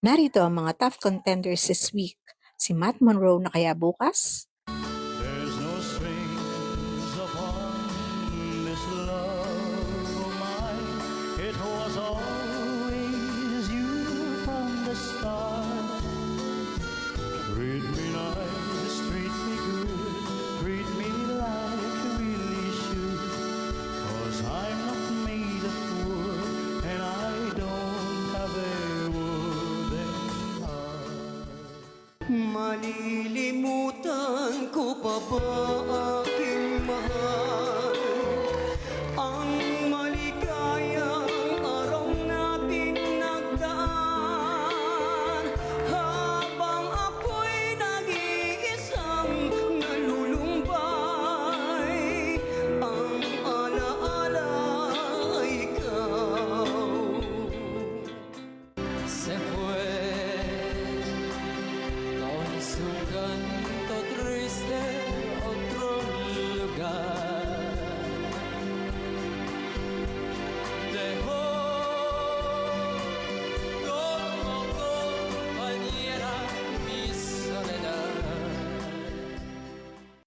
Narito ang mga top contenders this week. Si Matt Monroe na kaya bukas? There's no strings upon this love of mine. It was always you from the start. Treat me nice, treat me good, treat me like you really should. 'Cause I'm not made of wood, and I don't have a wooden heart. Malilimutan ko pa ba aking mahal?